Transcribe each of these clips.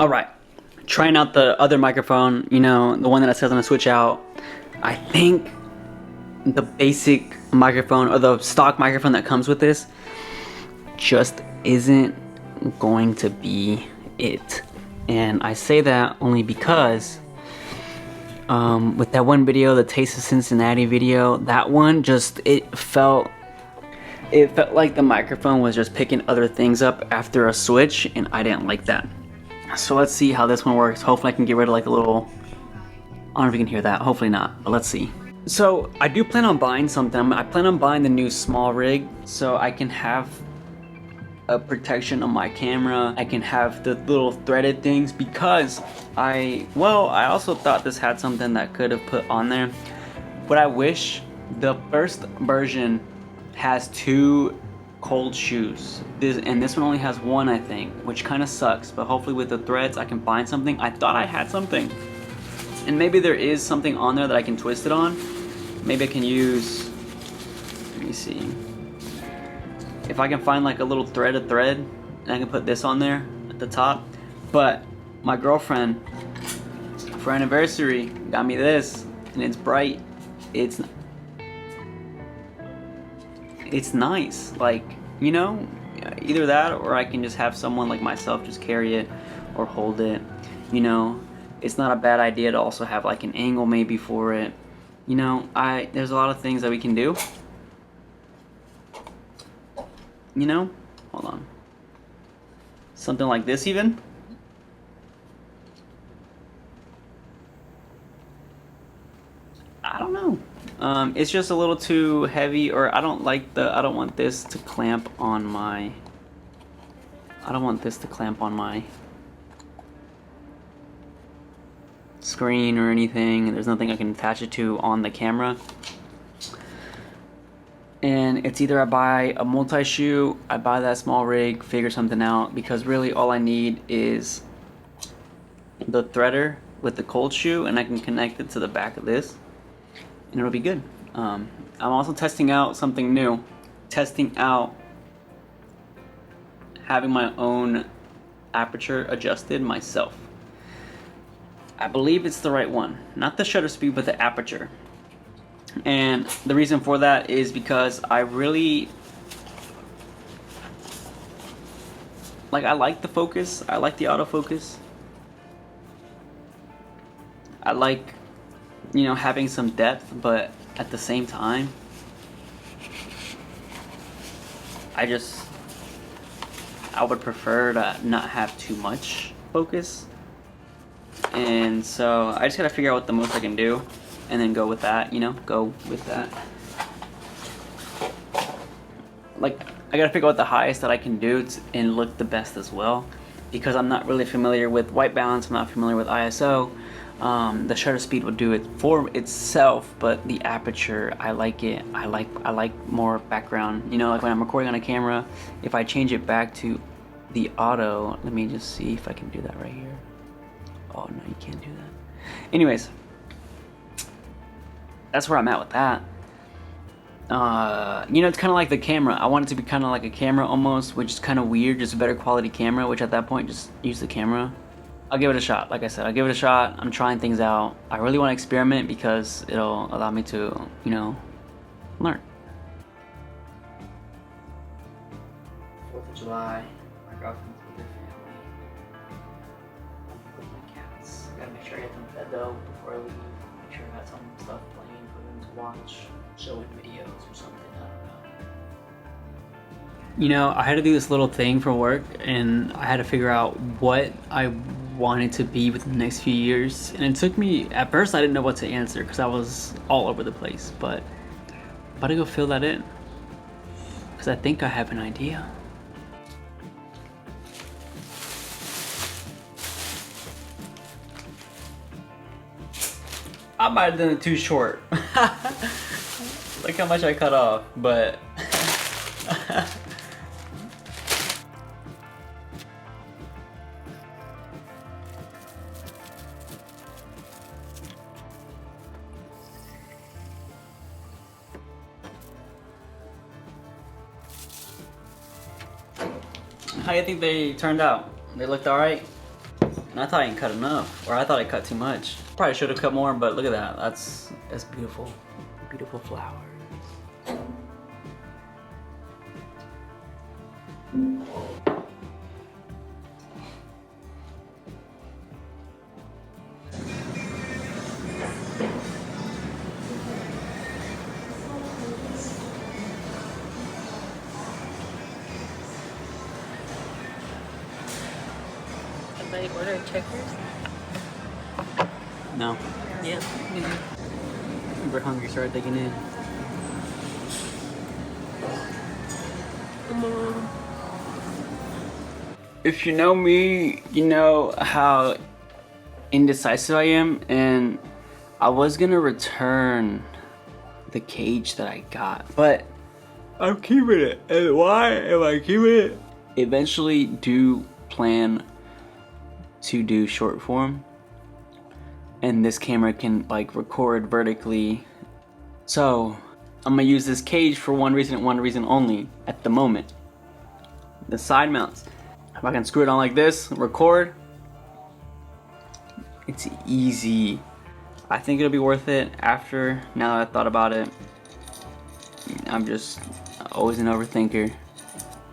Alright, trying out the other microphone, you know, the one that it says on the switch out. I think the basic microphone, or the stock microphone that comes with this, just isn't going to be it. And I say that only because with that one video, the Taste of Cincinnati video, that one just, it felt like the microphone was just picking other things up after a switch, and I didn't like that. So let's see how this one works. Hopefully I can get rid of like the little, I don't know if you can hear that, hopefully not, but let's see. So I do plan on buying something. I plan on buying the new smallrig so I can have a protection on my camera. I can have the little threaded things because I also thought this had something that could have put on there, but I wish the first version has 2 cold shoes, and this one only has 1, I think, which kind of sucks, but hopefully with the threads I can find something. I thought I had something, and maybe there is something on there that I can twist it on. Maybe I can use, let me see, if I can find like a little threaded thread, and I can put this on there at the top. But my girlfriend, for anniversary, got me this, and it's bright. It's nice, like, you know, either that or I can just have someone like myself just carry it or hold it, you know. It's not a bad idea to also have like an angle maybe for it, you know. There's a lot of things that we can do, you know. Hold on, something like this even. I don't know. It's just a little too heavy, or I don't want this to clamp on my, screen or anything, and there's nothing I can attach it to on the camera. And it's either I buy a multi-shoe, I buy that smallrig, figure something out, because really all I need is the threader with the cold shoe, and I can connect it to the back of this, and it'll be good. I'm also testing out something new. Testing out having my own aperture adjusted myself. I believe it's the right one. Not the shutter speed, but the aperture. And the reason for that is because I really I like the focus. I like the autofocus. I like, you know, having some depth, but at the same time, I would prefer to not have too much focus. And so I just gotta figure out what the most I can do and then go with that, you know, go with that. Like, I gotta figure out the highest that I can do and look the best as well, because I'm not really familiar with white balance, I'm not familiar with ISO. The shutter speed will do it for itself, but the aperture, I like it. I like more background. You know, like when I'm recording on a camera, if I change it back to the auto, let me just see if I can do that right here. Oh no, you can't do that. Anyways, that's where I'm at with that. You know, it's kind of like the camera. I want it to be kind of like a camera almost, which is kind of weird, just a better quality camera, which at that point, just use the camera. I'll give it a shot. Like I said, I'll give it a shot. I'm trying things out. I really want to experiment because it'll allow me to, you know, learn. 4th of July, my girlfriend's with her family. With my cats. I gotta make sure I get them fed though before I leave. Make sure I got some stuff playing for them to watch, showing videos or something. I don't know. You know, I had to do this little thing for work, and I had to figure out what I wanted to be within the next few years. And it took me, at first I didn't know what to answer because I was all over the place, but I'm about to go fill that in because I think I have an idea. I might have done it too short. Look how much I cut off, but how do you think they turned out? They looked alright? And I thought I didn't cut enough, or I thought I cut too much. Probably should have cut more, but look at that. That's beautiful. Beautiful flowers. Somebody order checkers? No. Yeah. We're hungry, start digging in. Come on. If you know me, you know how indecisive I am, and I was gonna return the cage that I got, but I'm keeping it. And why am I keeping it? Eventually do plan to do short form, and this camera can like record vertically. So I'm gonna use this cage for one reason only at the moment. The side mounts. If I can screw it on like this, record, it's easy. I think it'll be worth it after, now that I thought about it. I'm just always an overthinker.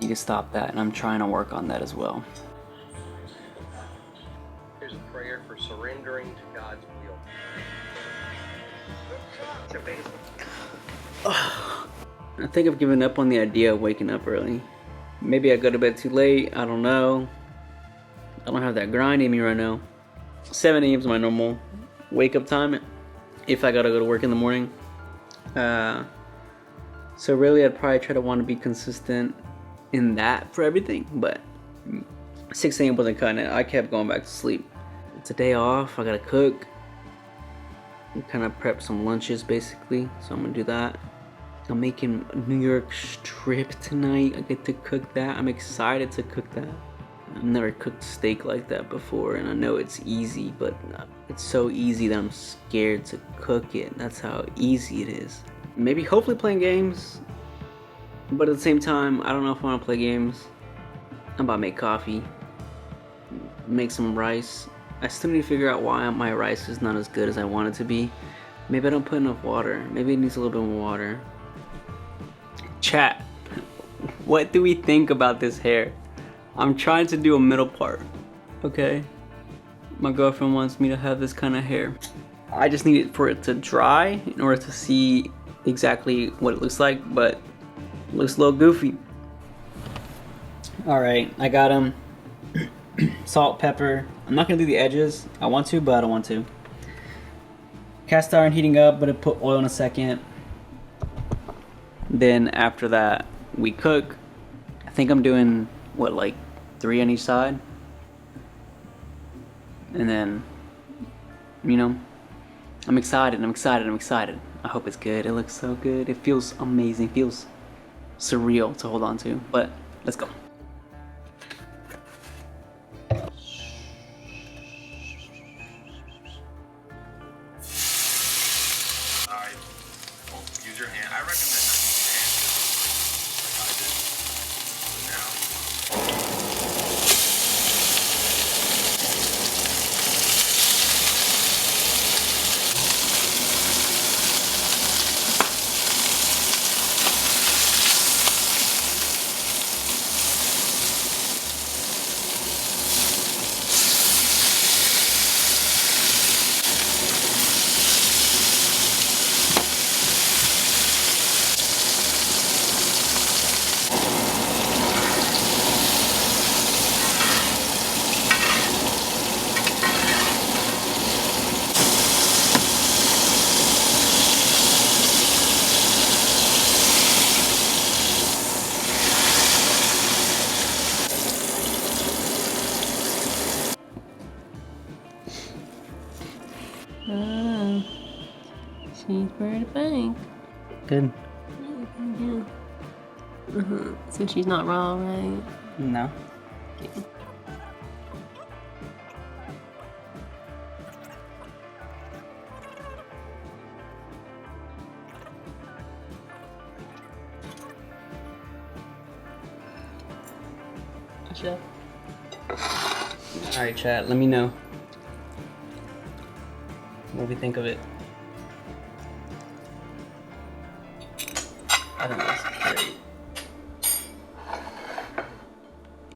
Need to stop that, and I'm trying to work on that as well. Here's a prayer for surrendering to God's will. It's amazing. I think I've given up on the idea of waking up early. Maybe I go to bed too late, I don't know. I don't have that grind in me right now. 7 a.m. is my normal wake up time if I gotta go to work in the morning. So really I'd probably try to want to be consistent in that for everything, but 6 a.m. wasn't cutting it. I kept going back to sleep. It's a day off, I gotta cook. Kind of prep some lunches basically, so I'm gonna do that. I'm making New York strip tonight. I get to cook that. I'm excited to cook that. I've never cooked steak like that before, and I know it's easy, but it's so easy that I'm scared to cook it. That's how easy it is. Maybe hopefully playing games, but at the same time, I don't know if I want to play games. I'm about to make coffee, make some rice. I still need to figure out why my rice is not as good as I want it to be. Maybe I don't put enough water. Maybe it needs a little bit more water. Chat, what do we think about this hair? I'm trying to do a middle part, okay? My girlfriend wants me to have this kind of hair. I just need it for it to dry in order to see exactly what it looks like, but it looks a little goofy. All right, I got them. Salt, pepper. I'm not gonna do the edges. I want to, but I don't want to. Cast iron heating up, but it put oil in a second. Then after that, we cook. I think I'm doing, what, like 3 on each side? And then, you know, I'm excited. I hope it's good. It looks so good. It feels amazing. It feels surreal to hold on to. But let's go. Alright, well, use your hand. I recommend not using your hand, like I did. So now, Oh, she's pretty pink. Good. So she's not raw, right? No. Chef. All right, chat. Let me know what we think of it. I think that's great.